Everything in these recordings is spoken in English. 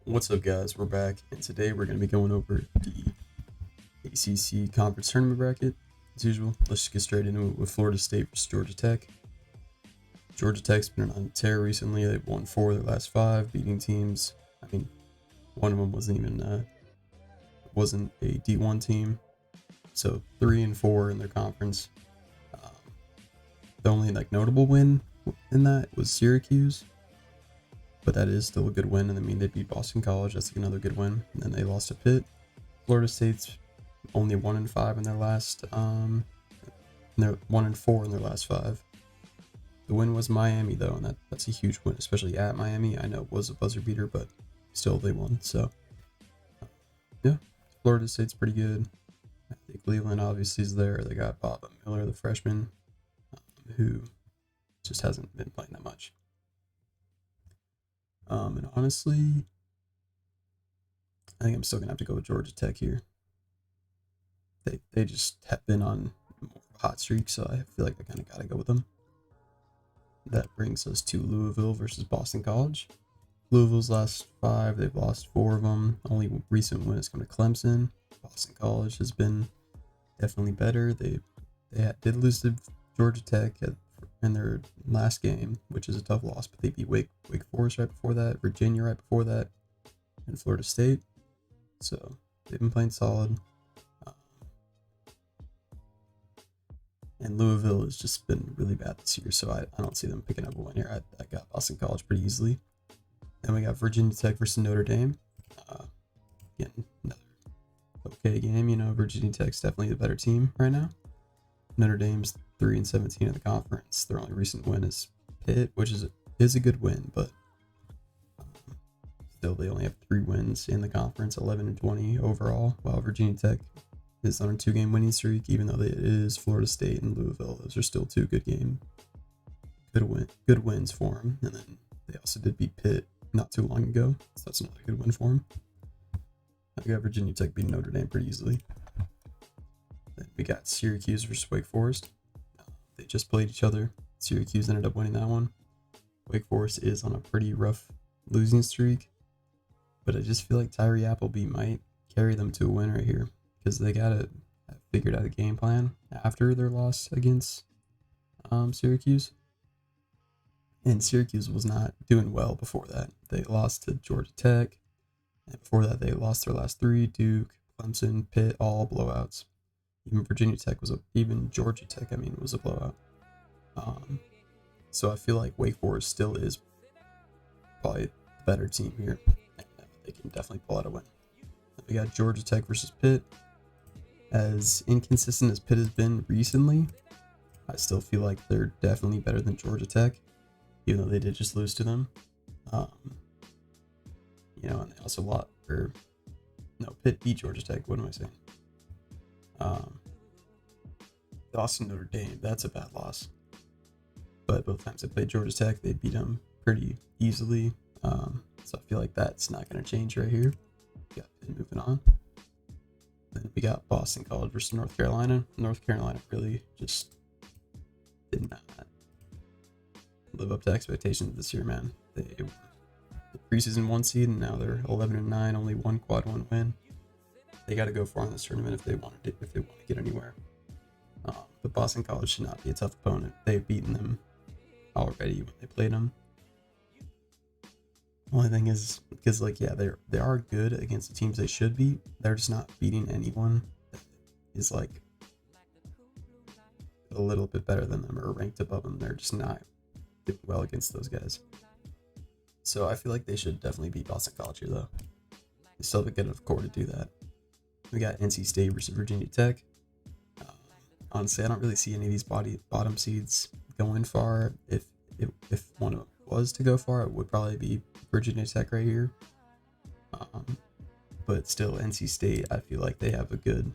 What's up, guys? We're back, and today we're going to be going over the ACC Conference Tournament bracket. As usual, let's just get straight into it with Florida State versus Georgia Tech. Georgia Tech's been on a tear recently. They've won 4 of their last 5, beating teams. I mean, one of them wasn't a D1 team, so 3 and 4 in their conference. Um, the only notable win in that was Syracuse, but that is still a good win. And I mean, they beat Boston College. That's another good win. And then they lost to Pitt. Florida State's only 1 and 5 in their last. They're 1 and 4 in their last 5. The win was Miami though, and that's a huge win, especially at Miami. I know it was a buzzer beater, but still they won. So yeah, Florida State's pretty good. I think Cleveland obviously is there. They got Bob Miller, the freshman, who just hasn't been playing that much. And honestly, I think I'm still gonna have to go with Georgia Tech here. They just have been on more of a hot streak, so I feel like I kind of gotta go with them. That brings us to Louisville versus Boston College. Louisville's last 5, they've lost 4 of them. Only recent win has come to Clemson. Boston College has been definitely better. They did lose to Georgia Tech in their last game, which is a tough loss, but they beat Wake Forest right before that, Virginia right before that, and Florida State. So they've been playing solid. And Louisville has just been really bad this year, so I don't see them picking up a win here. I got Boston College pretty easily. Then we got Virginia Tech versus Notre Dame. Again, another okay game. Virginia Tech's definitely the better team right now. Notre Dame's 3 and 17 in the conference. Their only recent win is Pitt, which is a good win, but still they only have 3 wins in the conference, 11 and 20 overall, while Virginia Tech is on a 2-game winning streak. Even though it is Florida State and Louisville, those are still 2 good wins for them. And then they also did beat Pitt not too long ago, so that's another good win for them. I got Virginia Tech beating Notre Dame pretty easily. Then we got Syracuse versus Wake Forest. They just played each other. Syracuse ended up winning that one. Wake Forest is on a pretty rough losing streak, but I just feel like Tyree Appleby might carry them to a win right here, because they got figured out a game plan after their loss against Syracuse. And Syracuse was not doing well before that. They lost to Georgia Tech, and before that they lost their last 3, Duke, Clemson, Pitt, all blowouts. Even Georgia Tech, was a blowout. So I feel like Wake Forest still is probably the better team here, and they can definitely pull out a win. We got Georgia Tech versus Pitt. As inconsistent as Pitt has been recently, I still feel like they're definitely better than Georgia Tech, even though they did just lose to them. And they also Pitt beat Georgia Tech. What am I saying? Lost to Notre Dame. That's a bad loss. But both times they played Georgia Tech, they beat them pretty easily. So I feel like that's not going to change right here. Got Pitt moving on. Then we got Boston College versus North Carolina. North Carolina really just did not live up to expectations this year, man. They were the preseason 1 seed, and now they're 11 and 9, only 1 quad 1 win. They got to go far in this tournament if they want to get anywhere. But Boston College should not be a tough opponent. They've beaten them already when they played them. Only thing is, because they are good against the teams they should beat. They're just not beating anyone that is a little bit better than them or ranked above them. They're just not doing well against those guys. So I feel like they should definitely beat Boston College here, though. They still have a good enough core to do that. We got NC State versus Virginia Tech. Honestly, I don't really see any of these bottom seeds going far. If one was to go far, it would probably be Virginia Tech right here. But still, NC State, I feel like they have a good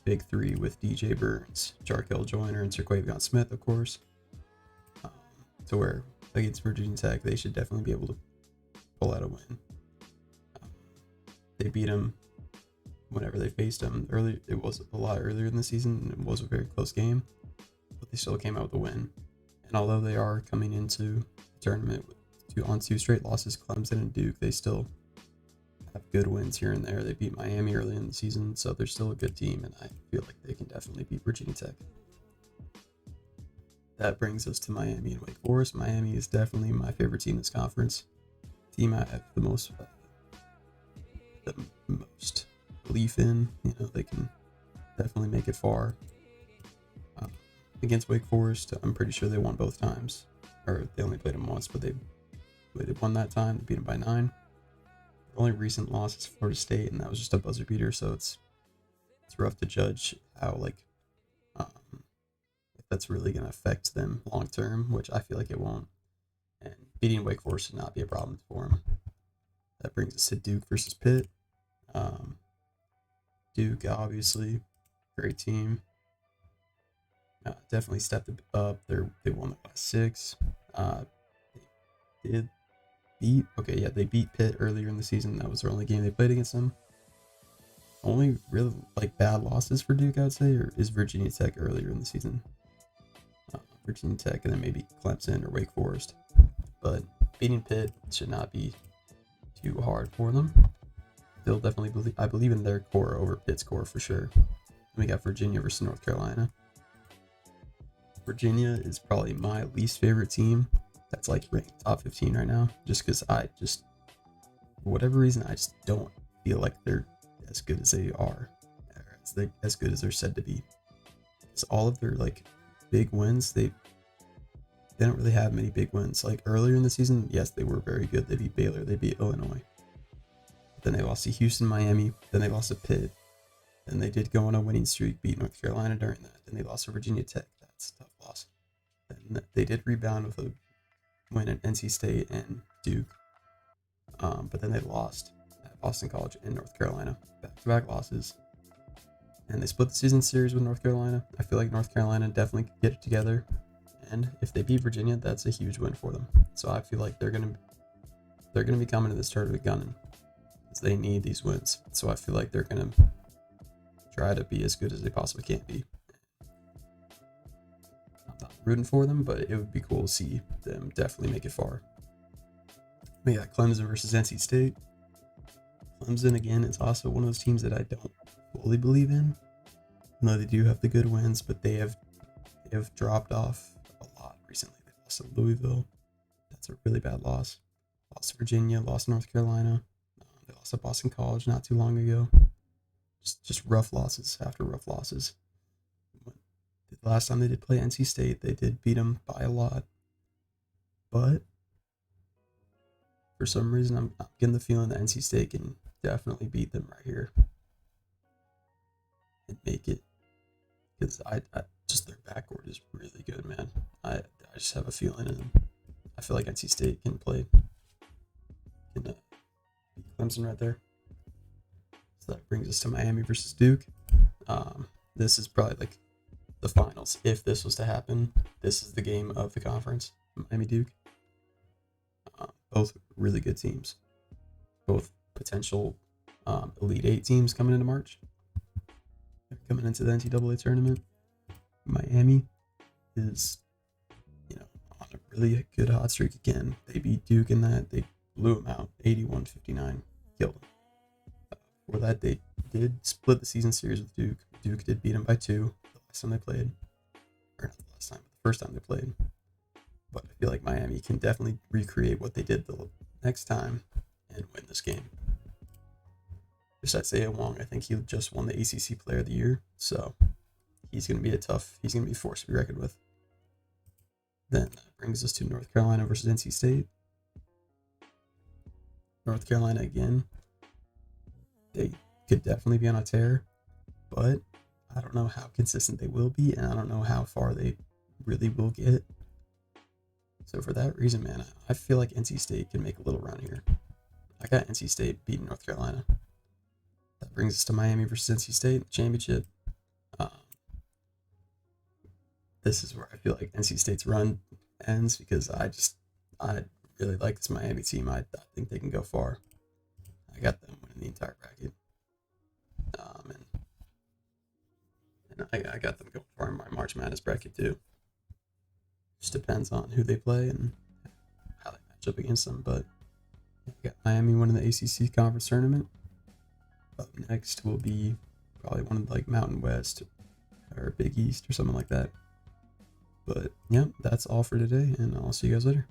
big 3 with DJ Burns, Jarkel Joyner, and Terquavion Smith, of course. To where against Virginia Tech, they should definitely be able to pull out a win. They beat them whenever they faced them early. It was a lot earlier in the season, and it was a very close game, but they still came out with a win. And although they are coming into the tournament on 2 straight losses, Clemson and Duke, they still have good wins here and there. They beat Miami early in the season, so they're still a good team, and I feel like they can definitely beat Virginia Tech. That brings us to Miami and Wake Forest. Miami is definitely my favorite team in this conference. Team I have the most belief in. You know, they can definitely make it far. Against Wake Forest, I'm pretty sure they won both times, or they only played them once, but they won that time. They beat them by 9. The only recent loss is Florida State, and that was just a buzzer beater. So it's rough to judge how if that's really going to affect them long term, which I feel like it won't. And beating Wake Forest should not be a problem for them. That brings us to Duke versus Pitt. Duke, obviously, great team. Definitely stepped up. They won the last 6. They beat Pitt earlier in the season. That was their only game they played against them. Only really bad losses for Duke, I would say, is Virginia Tech earlier in the season. Virginia Tech, and then maybe Clemson or Wake Forest. But beating Pitt should not be too hard for them. They'll definitely I believe in their core over Pitt's core for sure. And we got Virginia versus North Carolina. Virginia is probably my least favorite team. That's ranked top 15 right now. Just because for whatever reason, I just don't feel like they're as good as they are, as good as they're said to be. Because all of their big wins, they don't really have many big wins. Earlier in the season, yes, they were very good. They beat Baylor, they beat Illinois. Then they lost to Houston, Miami. Then they lost to Pitt. Then they did go on a winning streak, beat North Carolina during that. Then they lost to Virginia Tech. That's a tough loss. Then they did rebound with a win at NC State and Duke. But then they lost at Boston College and North Carolina. Back-to-back losses. And they split the season series with North Carolina. I feel like North Carolina definitely could get it together. And if they beat Virginia, that's a huge win for them. So I feel like they're gonna be coming to this tournament gunning. They need these wins. So I feel like they're gonna try to be as good as they possibly can be. I'm not rooting for them, but it would be cool to see them definitely make it far. We got Clemson versus NC State. Clemson, again, is also one of those teams that I don't fully believe in. No, they do have the good wins, but they have dropped off a lot recently. They lost to Louisville. That's a really bad loss. Lost to Virginia, lost to North Carolina. They lost to Boston College not too long ago. Just rough losses after rough losses. The last time they did play NC State, they did beat them by a lot. But for some reason, I'm getting the feeling that NC State can definitely beat them right here and make it. Because I just their backcourt is really good, man. I just have a feeling in them. I feel like NC State can beat Clemson right there. So that brings us to Miami versus Duke. This is probably the finals. If this was to happen, this is the game of the conference. Miami Duke. Both really good teams. Both potential Elite 8 teams coming into March. They're coming into the NCAA tournament. Miami is, on a really good hot streak again. They beat Duke in that. They blew them out, 81-59, killed them. For that, they did split the season series with Duke. Duke did beat them by 2 the last time they played. Or not the last time, but the first time they played. But I feel like Miami can definitely recreate what they did the next time and win this game. Just Isaiah Wong, I think he just won the ACC Player of the Year, so he's going to be a force to be reckoned with. Then that brings us to North Carolina versus NC State. North Carolina, again, they could definitely be on a tear, but I don't know how consistent they will be, and I don't know how far they really will get. So for that reason, man, I feel like NC State can make a little run here. I got NC State beating North Carolina. That brings us to Miami versus NC State championship. This is where I feel like NC State's run ends because I really like this Miami team. I think they can go far. I got them winning the entire bracket. And I got them going far in my March Madness bracket too. Just depends on who they play and how they match up against them. But We got Miami winning the ACC conference tournament. Up next will be probably one of like Mountain West or Big East or something like that. But yeah, that's all for today, and I'll see you guys later.